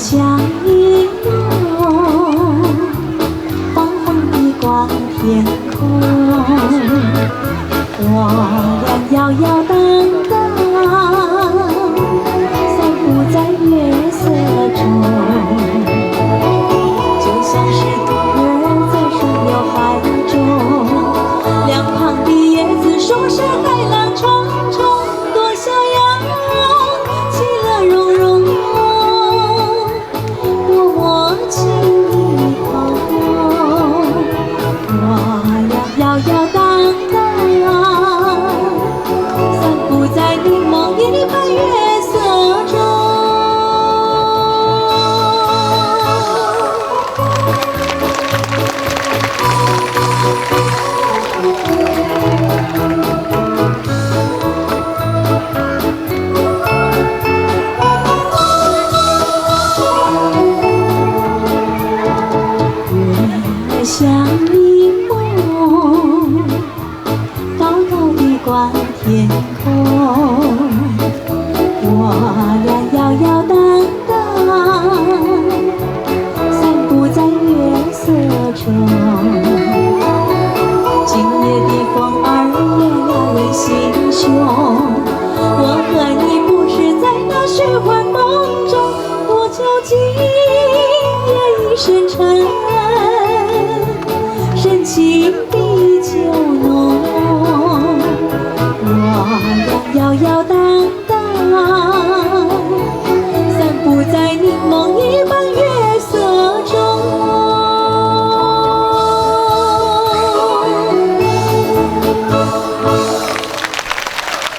像一梦，黄昏的光天空，我俩摇摇荡荡，散步在月色中，就像是独儿在顺流海中，两旁的叶子说是海浪冲冲，多逍遥，其乐融融，多么情意投入，我俩摇摇荡荡，散步在柠檬一般月色中。月像迷梦，高高的观天空，我俩摇摇荡荡，散步在月色中。今夜的风儿也撩人心胸，我和你不是在那虚幻梦中，多久今夜已深沉，深情比酒浓，我俩摇摇荡荡，散步在柠檬